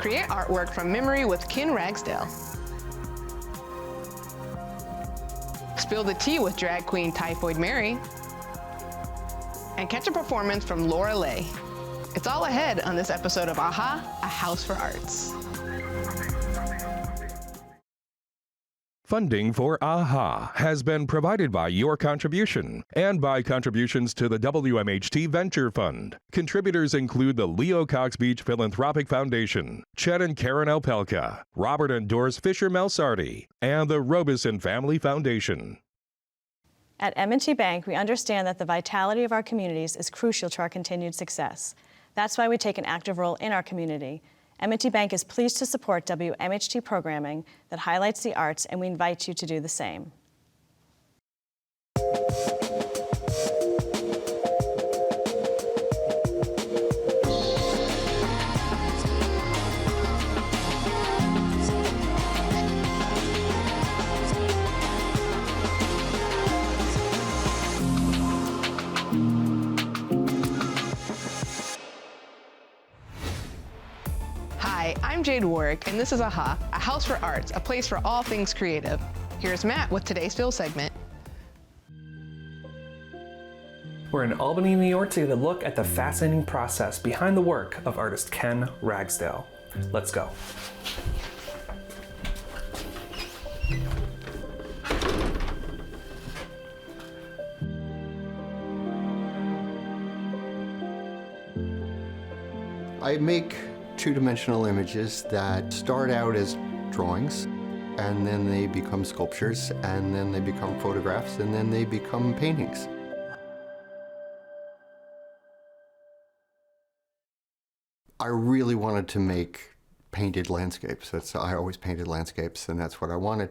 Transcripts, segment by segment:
Create artwork from memory with Ken Ragsdale. Spill the tea with drag queen Typhoid Mary. And catch a performance from Laura Lay. It's all ahead on this episode of AHA, A House for Arts. Funding for AHA has been provided by your contribution and by contributions to the WMHT Venture Fund. Contributors include the Leo Cox Beach Philanthropic Foundation, Chet and Karen Alpelka, Robert and Doris Fisher Melsardi, and the Robeson Family Foundation. At M&T Bank, we understand that the vitality of our communities is crucial to our continued success. That's why we take an active role in our community. M&T Bank is pleased to support WMHT programming that highlights the arts, and we invite you to do the same. Hi, I'm Jade Warwick, and this is AHA, A House for Arts, a place for all things creative. Here's Matt with today's Fill segment. We're in Albany, New York to get a look at the fascinating process behind the work of artist Ken Ragsdale. Let's go. I make two-dimensional images that start out as drawings, and then they become sculptures, and then they become photographs, and then they become paintings. I really wanted to make painted landscapes. I always painted landscapes, and that's what I wanted.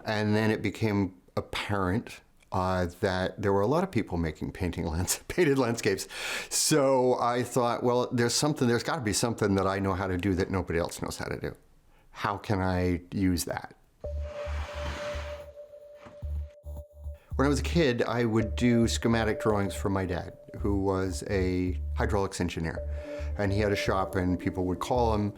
And then it became apparent that there were a lot of people making painted landscapes. So I thought, well, there's got to be something that I know how to do that nobody else knows how to do. How can I use that? When I was a kid, I would do schematic drawings for my dad, who was a hydraulics engineer. And he had a shop, and people would call him,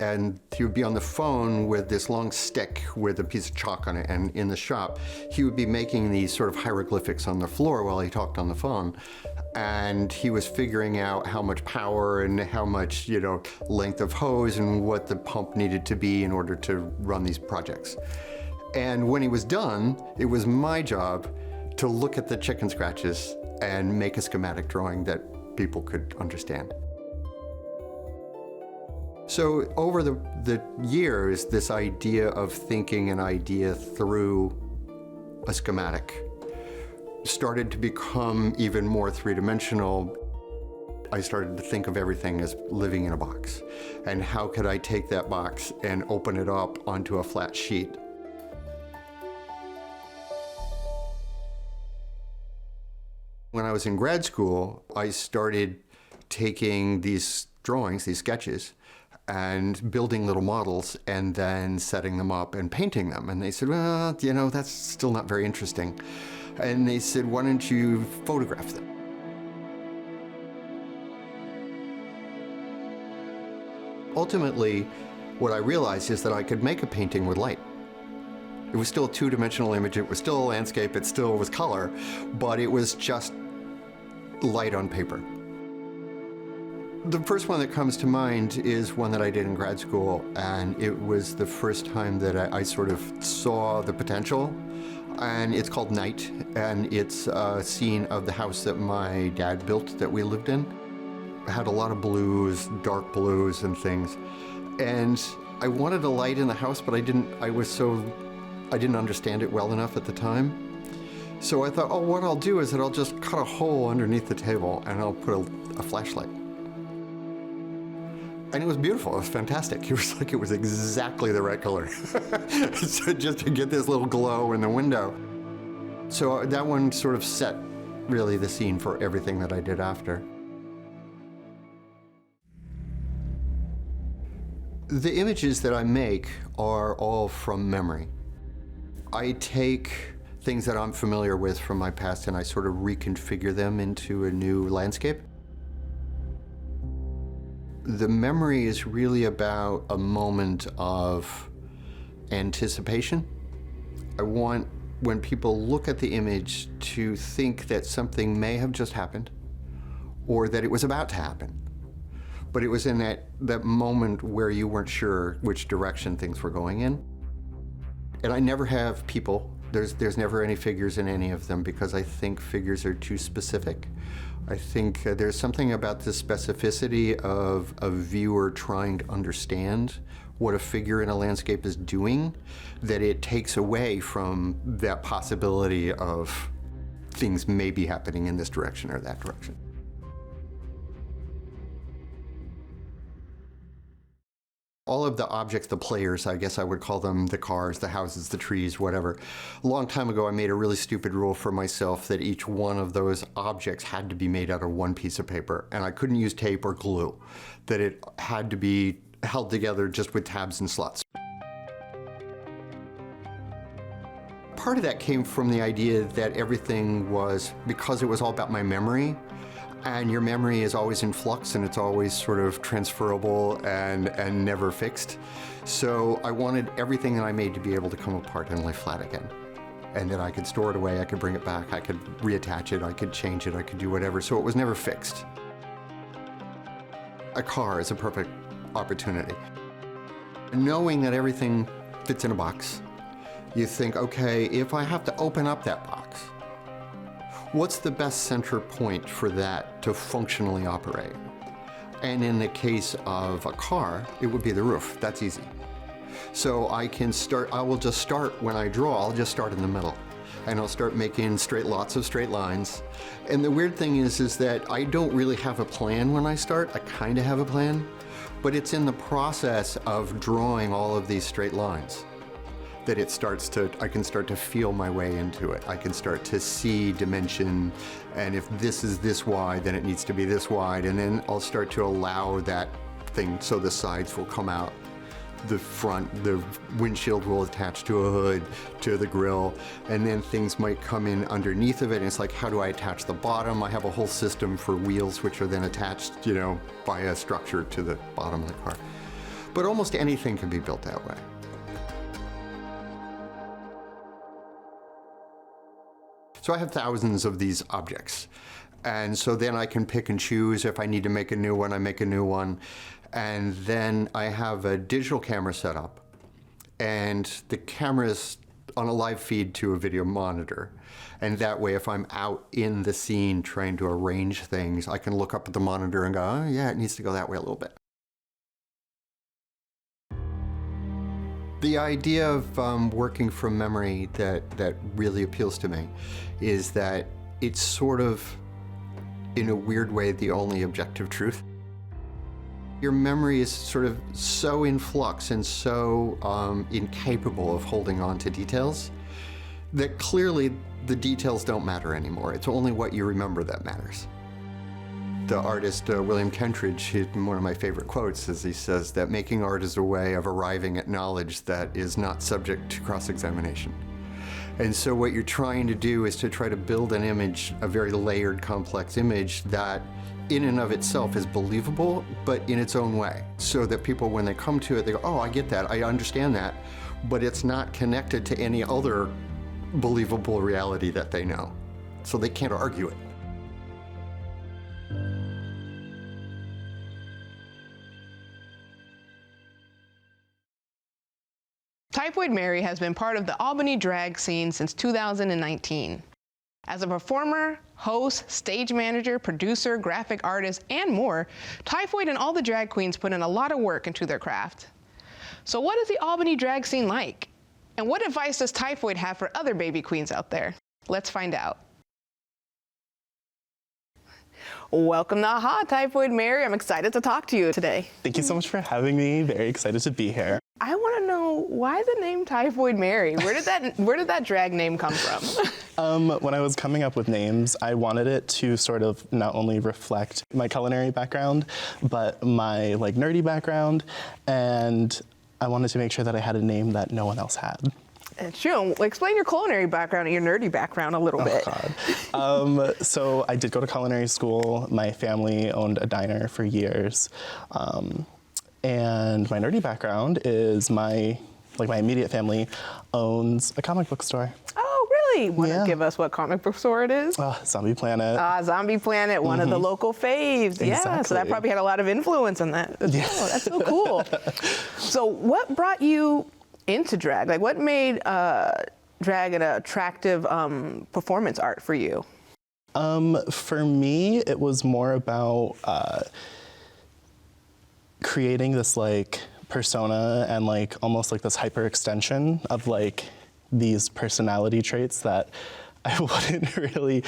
and he would be on the phone with this long stick with a piece of chalk on it, and in the shop, he would be making these sort of hieroglyphics on the floor while he talked on the phone. And he was figuring out how much power and how much, length of hose and what the pump needed to be in order to run these projects. And when he was done, it was my job to look at the chicken scratches and make a schematic drawing that people could understand. So over the years, this idea of thinking an idea through a schematic started to become even more three-dimensional. I started to think of everything as living in a box. And how could I take that box and open it up onto a flat sheet? When I was in grad school, I started taking these drawings, these sketches, and building little models and then setting them up and painting them. And they said, well, that's still not very interesting. And they said, why don't you photograph them? Ultimately, what I realized is that I could make a painting with light. It was still a two-dimensional image, it was still a landscape, it still was color, but it was just light on paper. The first one that comes to mind is one that I did in grad school, and it was the first time that I sort of saw the potential. And it's called Night, and it's a scene of the house that my dad built that we lived in. It had a lot of blues, dark blues and things. And I wanted a light in the house, but I didn't understand it well enough at the time. So I thought, what I'll do is that I'll just cut a hole underneath the table and I'll put a flashlight. And it was beautiful, it was fantastic. It was exactly the right color. So just to get this little glow in the window. So that one sort of set really the scene for everything that I did after. The images that I make are all from memory. I take things that I'm familiar with from my past and I sort of reconfigure them into a new landscape. The memory is really about a moment of anticipation. I want, when people look at the image, to think that something may have just happened or that it was about to happen. But it was in that moment where you weren't sure which direction things were going in. And I never have people. There's never any figures in any of them because I think figures are too specific. I think there's something about the specificity of a viewer trying to understand what a figure in a landscape is doing, that it takes away from that possibility of things may be happening in this direction or that direction. All of the objects, the players, I guess I would call them, the cars, the houses, the trees, whatever. A long time ago, I made a really stupid rule for myself that each one of those objects had to be made out of one piece of paper, and I couldn't use tape or glue, that it had to be held together just with tabs and slots. Part of that came from the idea that everything was, because it was all about my memory, and your memory is always in flux and it's always sort of transferable and never fixed. So I wanted everything that I made to be able to come apart and lay flat again. And then I could store it away, I could bring it back, I could reattach it, I could change it, I could do whatever. So it was never fixed. A car is a perfect opportunity. Knowing that everything fits in a box, you think, okay, if I have to open up that box, what's the best center point for that to functionally operate? And in the case of a car, it would be the roof. That's easy. So I will just start when I draw, I'll just start in the middle. And I'll start making lots of straight lines. And the weird thing is that I don't really have a plan when I start. I kind of have a plan, but it's in the process of drawing all of these straight lines that I can start to feel my way into it. I can start to see dimension, and if this is this wide, then it needs to be this wide, and then I'll start to allow that thing so the sides will come out. The front, the windshield will attach to a hood, to the grille, and then things might come in underneath of it, and it's like, how do I attach the bottom? I have a whole system for wheels which are then attached, by a structure to the bottom of the car. But almost anything can be built that way. So I have thousands of these objects. And so then I can pick and choose. If I need to make a new one, I make a new one. And then I have a digital camera set up. And the camera's on a live feed to a video monitor. And that way, if I'm out in the scene trying to arrange things, I can look up at the monitor and go, oh yeah, it needs to go that way a little bit. The idea of working from memory that really appeals to me is that it's sort of, in a weird way, the only objective truth. Your memory is sort of so in flux and so incapable of holding on to details that clearly the details don't matter anymore. It's only what you remember that matters. The artist William Kentridge, one of my favorite quotes, is he says that making art is a way of arriving at knowledge that is not subject to cross-examination. And so what you're trying to do is to try to build an image, a very layered, complex image that in and of itself is believable, but in its own way. So that people, when they come to it, they go, oh, I get that, I understand that, but it's not connected to any other believable reality that they know. So they can't argue it. Typhoid Mary has been part of the Albany drag scene since 2019. As a performer, host, stage manager, producer, graphic artist, and more, Typhoid and all the drag queens put in a lot of work into their craft. So what is the Albany drag scene like? And what advice does Typhoid have for other baby queens out there? Let's find out. Welcome to AHA, Typhoid Mary. I'm excited to talk to you today. Thank you so much for having me. Very excited to be here. I want to know, why the name Typhoid Mary? Where did that drag name come from? When I was coming up with names, I wanted it to sort of not only reflect my culinary background, but my nerdy background, and I wanted to make sure that I had a name that no one else had. It's true. Explain your culinary background and your nerdy background a little bit. God. So I did go to culinary school. My family owned a diner for years. And my nerdy background is my immediate family owns a comic book store. Oh, really? Want to Yeah. give us what comic book store it is? Zombie Planet. Zombie Planet, one of the local faves. Yeah, so that Exactly. probably had a lot of influence on that. Oh, that's so cool. So what brought you into drag? Like, what made drag an attractive performance art for you? For me, it was more about creating this like persona and like almost like this hyper extension of like these personality traits that I wouldn't really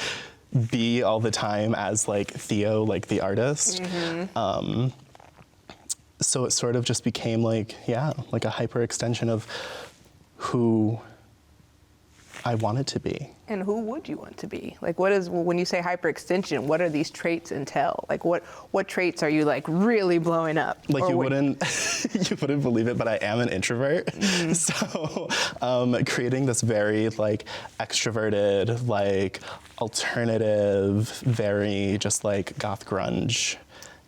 be all the time as like Theo, like the artist. So it sort of just became like, like a hyper extension of who I wanted to be. And who would you want to be? Like, what is, when you say hyperextension, what are these traits entail? Like, what traits are you like really blowing up? Like Or you what- wouldn't, you wouldn't believe it, but I am an introvert. So creating this very like extroverted, like alternative, very just like goth grunge,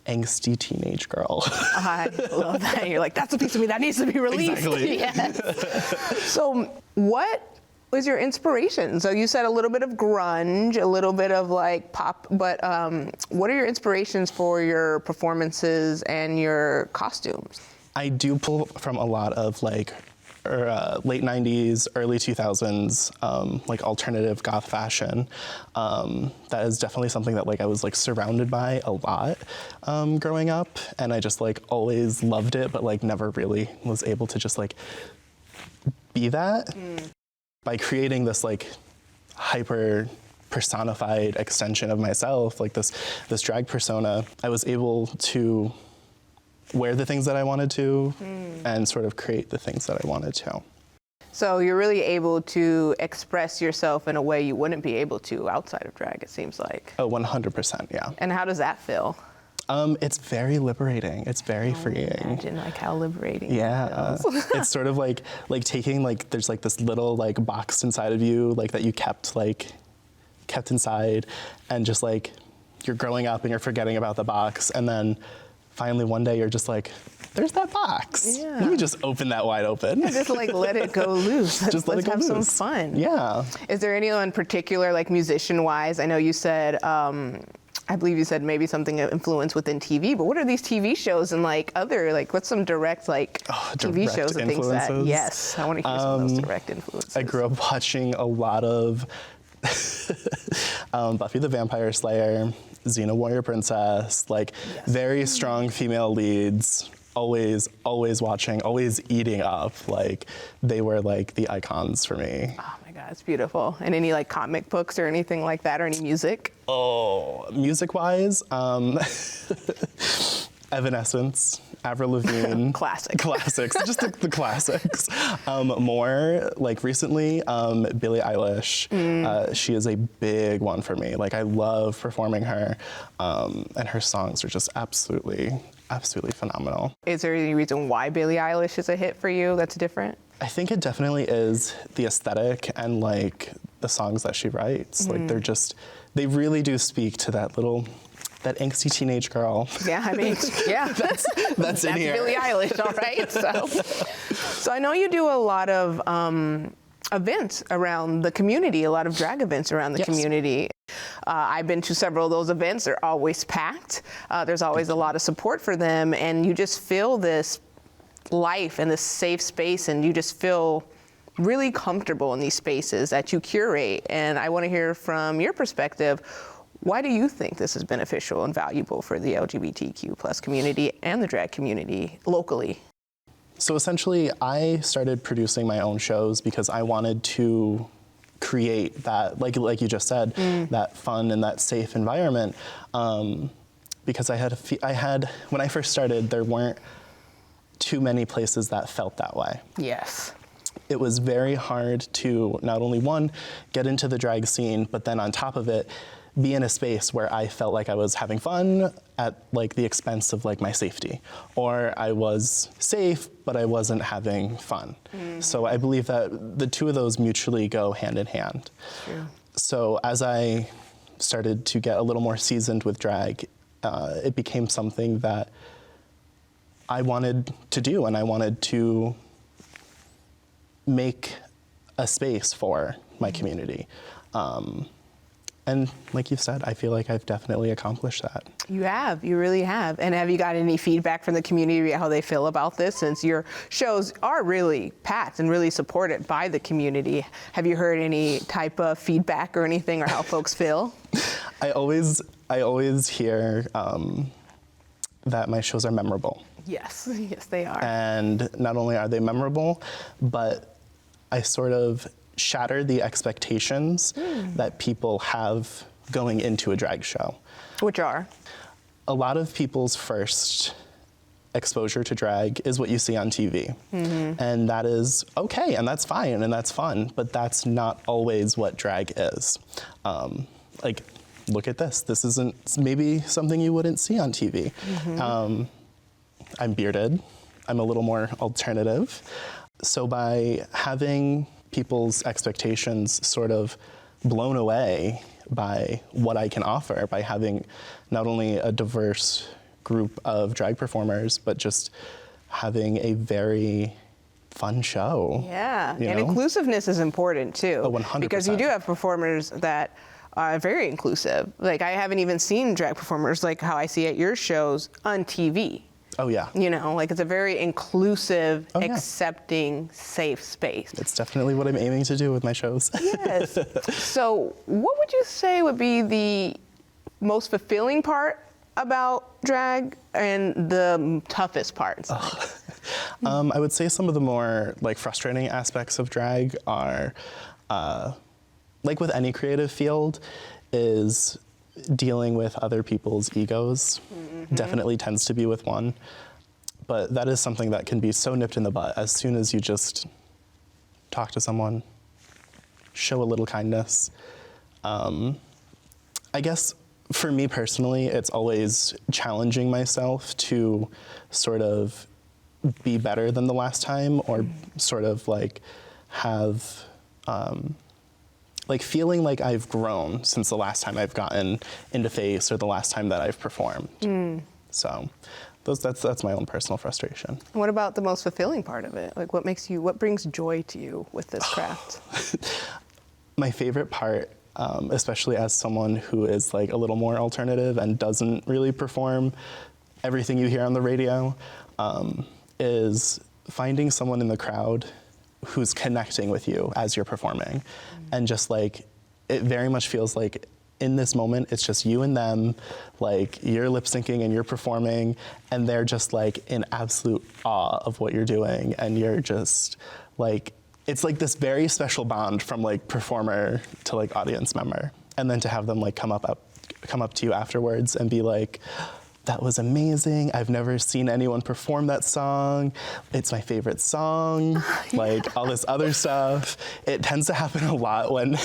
angsty teenage girl. I love that. You're like, that's a piece of me that needs to be released. Exactly. Yes. So what was your inspiration? So you said a little bit of grunge, a little bit of like pop, but what are your inspirations for your performances and your costumes? I do pull from a lot of like late 90s, early 2000s, like alternative goth fashion. That is definitely something that like I was like surrounded by a lot growing up, and I just like always loved it, but like never really was able to just like be that. By creating this like hyper personified extension of myself, like this drag persona, I was able to wear the things that I wanted to and sort of create the things that I wanted to. So you're really able to express yourself in a way you wouldn't be able to outside of drag, it seems like. Oh, 100%, yeah. And how does that feel? It's very liberating. It's very freeing. Imagine like how liberating. Yeah, That feels. it's sort of like taking like there's like this little like box inside of you like that you kept inside, and just like you're growing up and you're forgetting about the box, and then finally one day you're just like, there's that box. Yeah. Let me just open that wide open. Just like let it go loose. Just let Let's it go have some loose. fun. Yeah. Is there anyone particular, like musician-wise? I know you said, I believe you said maybe something of influence within TV, but what are these TV shows and like other, like what's some direct like TV direct shows and things that, influences? yes, I want to hear some of those direct influences. I grew up watching a lot of Buffy the Vampire Slayer, Xena Warrior Princess, like very strong female leads, always watching, always eating up. Like they were like the icons for me. Oh my God, it's beautiful. And any like comic books or anything like that, or any music? Oh, music-wise, Evanescence, Avril Lavigne. Classic. Classics, just the classics. More like recently, Billie Eilish. She is a big one for me. Like I love performing her, and her songs are just absolutely phenomenal. Is there any reason why Billie Eilish is a hit for you that's different? I think it definitely is the aesthetic and like the songs that she writes. Like they really do speak to that angsty teenage girl. Yeah, I mean, yeah, That's in here. Billie Eilish, all right. So I know you do a lot of events around the community, a lot of drag events around the Yes. community. I've been to several of those events. They're always packed. There's always a lot of support for them, and you just feel this life and this safe space, and you just feel really comfortable in these spaces that you curate. And I want to hear from your perspective, why do you think this is beneficial and valuable for the LGBTQ plus community and the drag community locally? So essentially, I started producing my own shows because I wanted to create that, like you just said, that fun and that safe environment. Because I had when I first started, there weren't too many places that felt that way. Yes. It was very hard to not only one, get into the drag scene, but then on top of it, be in a space where I felt like I was having fun at like the expense of like my safety, or I was safe but I wasn't having fun. So I believe that the two of those mutually go hand in hand. True. So as I started to get a little more seasoned with drag, it became something that I wanted to do, and I wanted to make a space for my community. And like you've said, I feel like I've definitely accomplished that. You have, you really have. And have you got any feedback from the community, how they feel about this, since your shows are really packed and really supported by the community? Have you heard any type of feedback or anything, or how folks feel? I always hear that my shows are memorable. Yes, yes, they are. And not only are they memorable, but I sort of shatter the expectations that people have going into a drag show. Which are? A lot of people's first exposure to drag is what you see on TV. And that is okay, and that's fine, and that's fun, but that's not always what drag is. Like, look at this. This isn't maybe something you wouldn't see on TV. I'm bearded. I'm a little more alternative. So by having people's expectations sort of blown away by what I can offer, by having not only a diverse group of drag performers, but just having a very fun show. Yeah, you and know? Inclusiveness is important too. Oh, 100%. Because you do have performers that are very inclusive. Like, I haven't even seen drag performers like how I see at your shows on TV. Oh yeah. You know, like, it's a very inclusive, Oh, yeah. accepting, safe space. It's definitely what I'm aiming to do with my shows. Yes. So what would you say would be the most fulfilling part about drag and the toughest parts? I would say some of the more like frustrating aspects of drag are, like with any creative field, is dealing with other people's egos. Definitely tends to be with one. But that is something that can be so nipped in the butt as soon as you just talk to someone, show a little kindness. I guess for me personally, it's always challenging myself to sort of be better than the last time, or sort of like have, like feeling like I've grown since the last time I've gotten into face, or the last time that I've performed. So that's my own personal frustration. What about the most fulfilling part of it? Like, what brings joy to you with this craft? My favorite part, especially as someone who is like a little more alternative and doesn't really perform everything you hear on the radio, is finding someone in the crowd who's connecting with you as you're performing. And just like, it very much feels like in this moment, it's just you and them, like you're lip syncing and you're performing, and they're just like in absolute awe of what you're doing. And you're just like, it's like this very special bond from like performer to like audience member. And then to have them like come up to you afterwards and be like, that was amazing. I've never seen anyone perform that song. It's my favorite song. Like all this other stuff. It tends to happen a lot when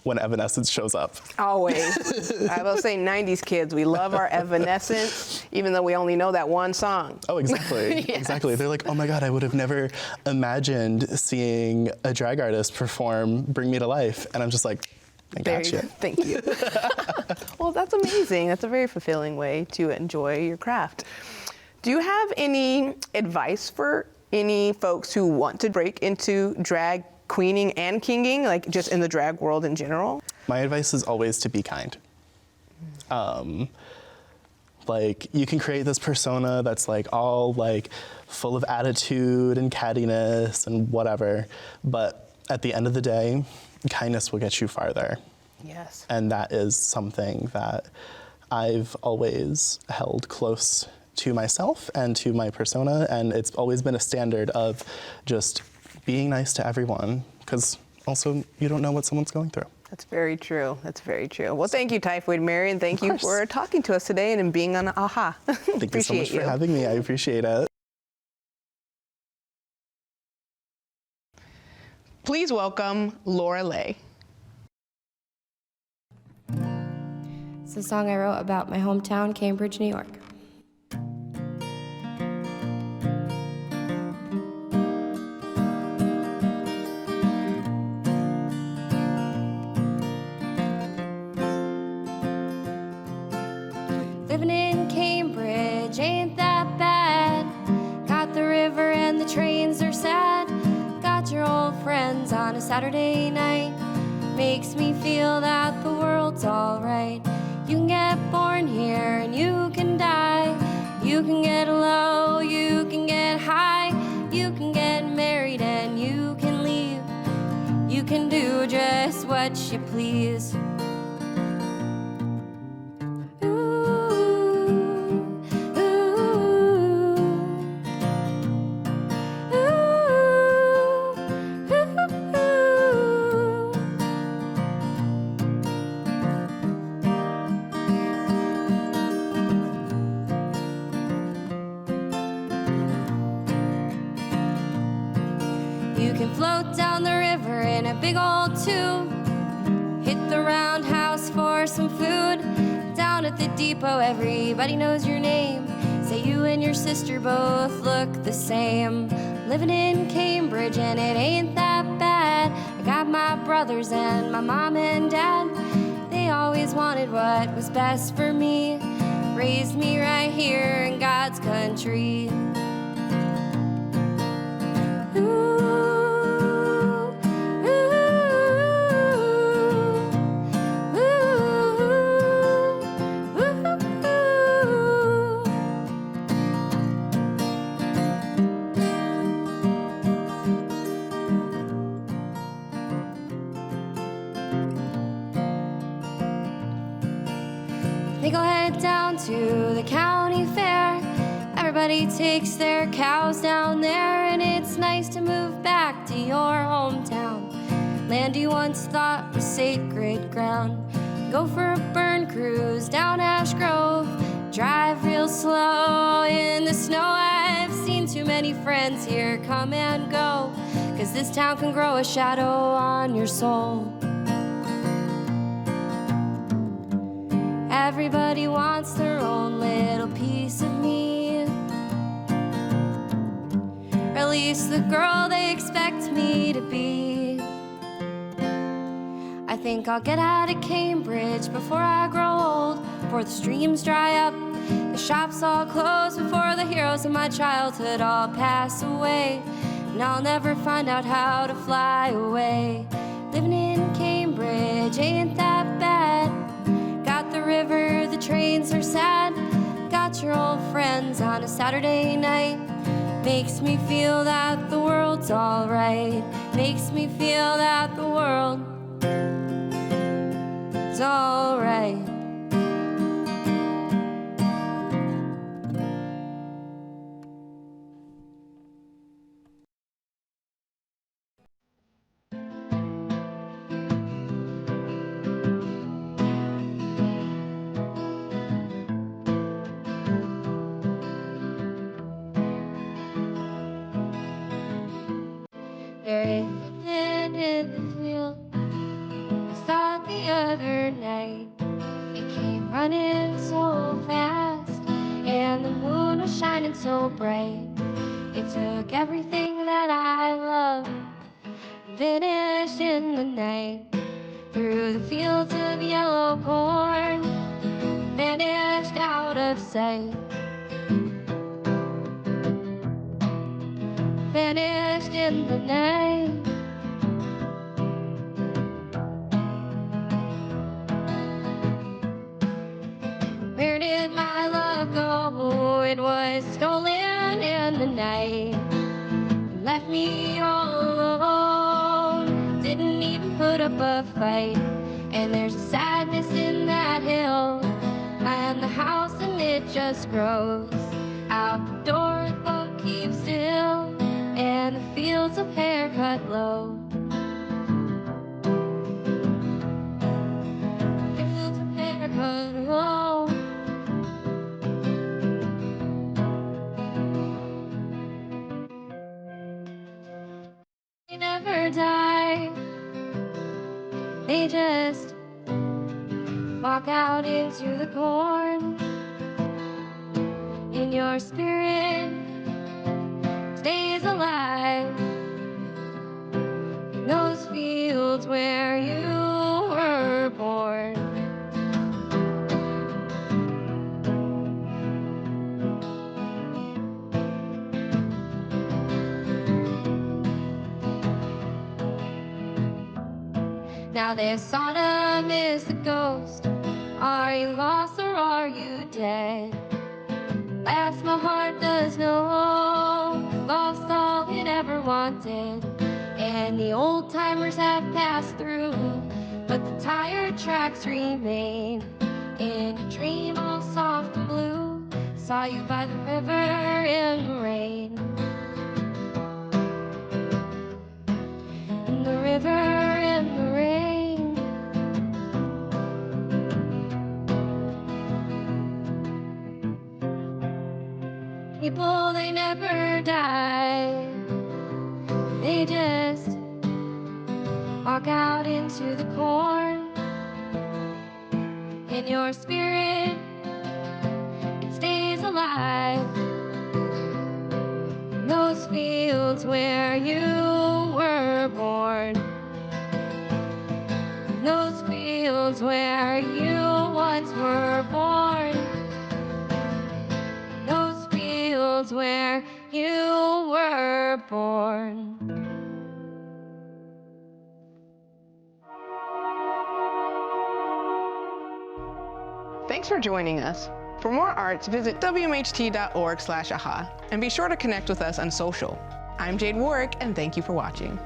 when Evanescence shows up. Always. I will say 90s kids, we love our Evanescence, even though we only know that one song. Oh, exactly. Yes. Exactly. They're like, oh my God, I would have never imagined seeing a drag artist perform Bring Me to Life. And I'm just like, I got you. Thank you. Well, that's amazing. That's a very fulfilling way to enjoy your craft. Do you have any advice for any folks who want to break into drag queening and kinging, like just in the drag world in general? My advice is always to be kind. Like, you can create this persona that's like all like full of attitude and cattiness and whatever, but at the end of the day, kindness will get you farther. Yes. And that is something that I've always held close to myself and to my persona, and it's always been a standard of just being nice to everyone, because also you don't know what someone's going through. That's very true. That's very true. Well, thank you, Typhoid Mary, and thank you for talking to us today and being on AHA. Thank you so much for having me. I appreciate it. Please welcome Laura Leigh. It's a song I wrote about my hometown, Cambridge, New York. Living in Cambridge ain't that bad. Got the river and the trains are sad. Got your old friends on a Saturday night. Makes me feel that the world's alright. You can get born here and you can die. You can get low, you can get high. You can get married and you can leave. You can do just what you please. You can float down the river in a big old tube. Hit the roundhouse for some food. Down at the depot, everybody knows your name. Say you and your sister both look the same. Living in Cambridge and it ain't that bad. I got my brothers and my mom and dad. They always wanted what was best for me. Raised me right here in God's country. They go head down to the county fair. Everybody takes their cows down there, and it's nice to move back to your hometown. Land you once thought was sacred ground. Go for a burn cruise down Ash Grove. Drive real slow in the snow. I've seen too many friends here come and go, 'cause this town can grow a shadow on your soul. Everybody wants their own little piece of me, or at least the girl they expect me to be. I think I'll get out of Cambridge before I grow old, before the streams dry up, the shops all close, before the heroes of my childhood all pass away, and I'll never find out how to fly away. Living in Cambridge ain't that bad. Got the river, the trains are sad. Got your old friends on a Saturday night. Makes me feel that the world's alright. Makes me feel that the world is alright. There is a man in the field I saw the other night. It came running so fast, and the moon was shining so bright. It took everything that I love, vanished in the night. Through the fields of yellow corn, vanished out of sight. Vanished in the night. Where did my love go? It was stolen in the night. Left me all alone. Didn't even put up a fight. And there's a sadness in that hill, and the house, and it just grows. Out the door, the boat keeps still, and the fields of hair cut low. Fields of hair cut low. They never die. They just walk out into the corn. In your spirit stays alive in those fields where you were born. Now this autumn is the ghost. Are you lost or are you dead? Last my heart does know, lost all it ever wanted. And the old timers have passed through, but the tired tracks remain. In a dream all soft and blue, saw you by the river in the rain. In the river in the rain. People, they never die. They just walk out into the corn. In your spirit, it stays alive in those fields where you were born. In those fields where you once were born. Those fields where you were born. Thanks for joining us. For more arts, visit wmht.org/aha and be sure to connect with us on social. I'm Jade Warwick, and thank you for watching.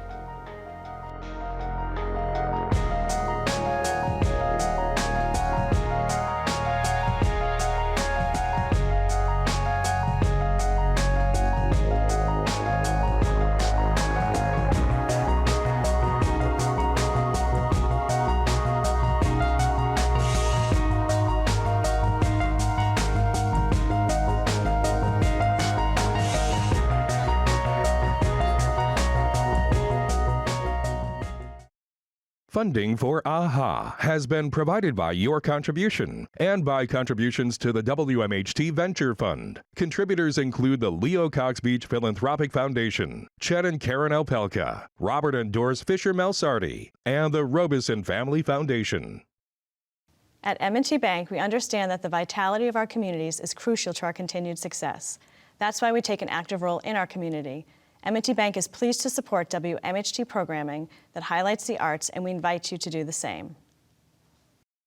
Funding for AHA has been provided by your contribution and by contributions to the WMHT Venture Fund. Contributors include the Leo Cox Beach Philanthropic Foundation, Chet and Karen Alpelka, Robert and Doris Fisher Melsardi, and the Robeson Family Foundation. At M&T Bank, we understand that the vitality of our communities is crucial to our continued success. That's why we take an active role in our community. M&T Bank is pleased to support WMHT programming that highlights the arts, and we invite you to do the same.